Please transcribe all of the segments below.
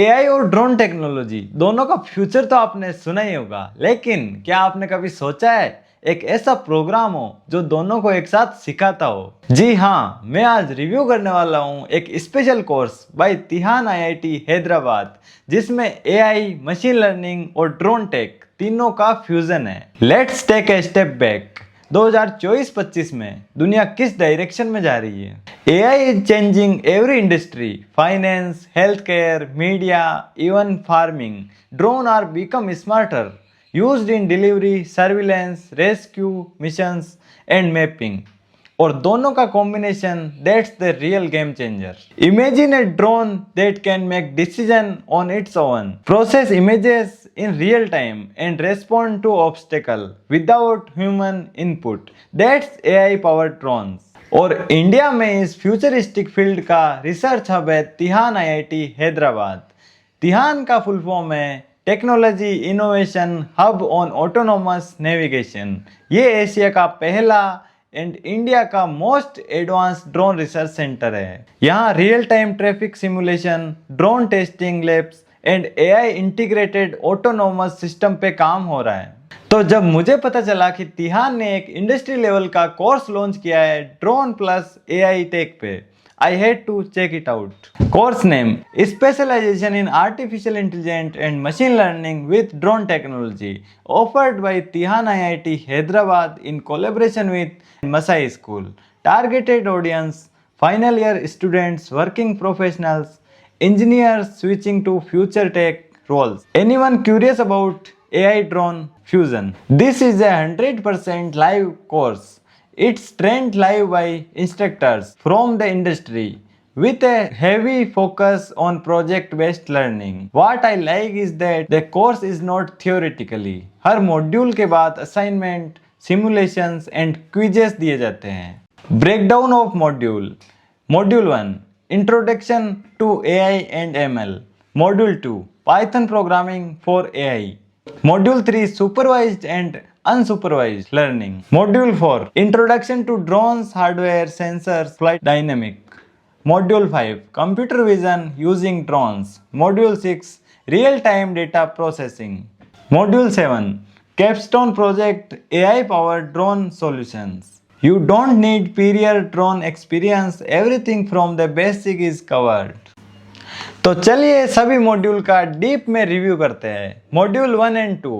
AI और drone technology दोनों का फ्यूचर तो आपने सुना ही होगा, लेकिन क्या आपने कभी सोचा है एक ऐसा प्रोग्राम हो जो दोनों को एक साथ सिखाता हो? जी हाँ, मैं आज रिव्यू करने वाला हूँ एक special course by Tihan IIT Hyderabad, जिसमें एआई, मशीन लर्निंग और ड्रोन टेक तीनों का फ्यूजन है। Let's take a step back. 2024-25 में दुनिया किस डायरेक्शन में जा रही है? AI is changing every industry, finance, health care, media, even farming. Drone are become smarter, used in delivery, surveillance, rescue missions and mapping. और दोनों का combination, that's the real game changer. Imagine a drone that can make decision on its own, process images in real time and respond to obstacle without human input. That's AI powered drones. और India में इस futuristic field का research hub है TiHAN IIT Hyderabad. TiHAN का full form है technology innovation hub on autonomous navigation. ये Asia का पहला एंड इंडिया का most advance drone research centre है. यहाँ real time traffic simulation, drone testing labs and AI integrated autonomous system पे काम हो रहा है. तो जब मुझे पता चला कि तिहान ने एक इंडस्ट्री लेवल का कोर्स लॉन्च किया है ड्रोन प्लस एआई टेक पे, I had to check it out. Course name: Specialization in Artificial Intelligence and Machine Learning with Drone Technology, offered by Tihan IIT Hyderabad in collaboration with Masai School. Targeted audience: final year students, working professionals, engineers switching to future tech roles. Anyone curious about AI drone fusion? This is a 100% live course. It's trained live by instructors from the industry with a heavy focus on project-based learning. What I like is that the course is not theoretically. हर module के बाद assignment, simulations and quizzes दिए जाते हैं. Breakdown of module. Module 1 introduction to AI and ML. Module 2 Python programming for AI. Module 3 Supervised and Unsupervised Learning. Module 4 Introduction to Drones, Hardware, Sensors, Flight Dynamic. Module 5 Computer Vision Using Drones. Module 6 Real-Time Data Processing. Module 7 Capstone Project AI Powered Drone Solutions. You don't need prior drone experience, everything from the basic is covered. तो चलिए सभी module का deep में review करते हैं. Module 1 and 2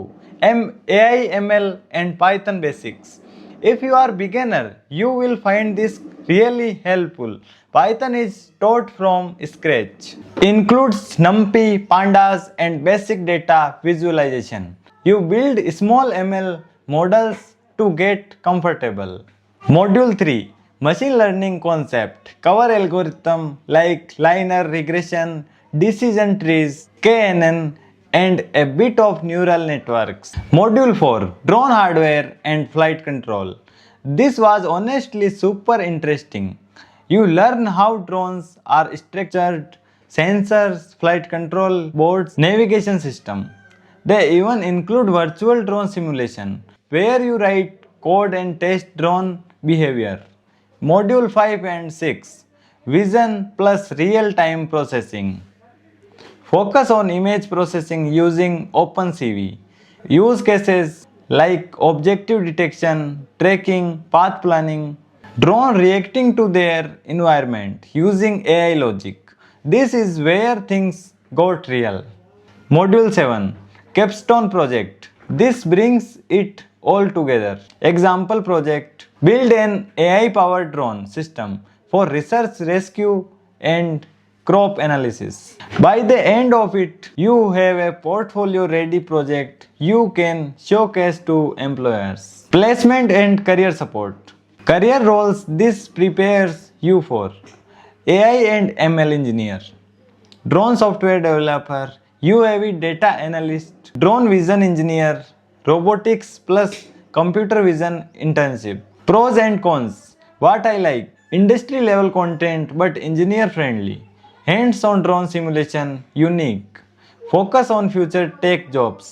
AI ML and Python basics. If you are beginner you will find this really helpful. Python is taught from scratch. Includes NumPy, Pandas and basic data visualization. You build small ML models to get comfortable. Module 3 Machine learning concept. Cover algorithm like linear regression, decision trees, KNN and a bit of neural networks. Module 4 Drone hardware and flight control. This was honestly super interesting. You learn how drones are structured, sensors, flight control boards, navigation system. They even include virtual drone simulation where you write code and test drone behavior. Module 5 and 6 Vision plus real-time processing. Focus on image processing using OpenCV. Use cases like objective detection, tracking, path planning, drone reacting to their environment using AI logic. This is where things got real. Module 7 Capstone Project. This brings it all together. Example project: build an AI powered drone system for research, rescue and crop analysis. By the end of it, you have a portfolio ready project you can showcase to employers. Placement and career support. Career roles: this prepares you for AI and ML engineer, drone software developer, UAV data analyst, drone vision engineer, robotics plus computer vision internship. Pros and cons. What I like: industry level content but engineer friendly. Hands on drone simulation unique. Focus on future tech jobs.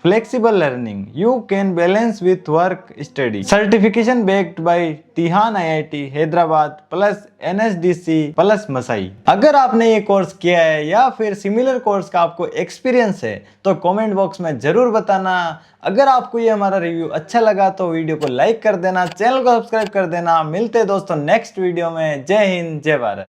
flexible learning, you can balance with work study. Certification backed by TiHAN IIT Hyderabad plus NSDC plus Masai. अगर आपने ये course किया है या फिर similar course का आपको experience है तो कमेंट बॉक्स में जरूर बताना। अगर आपको ये हमारा रिव्यू अच्छा लगा तो वीडियो को लाइक कर देना, चैनल को सब्सक्राइब कर देना। मिलते हैं दोस्तों नेक्स्ट वीडियो में। जय हिंद, जय भारत।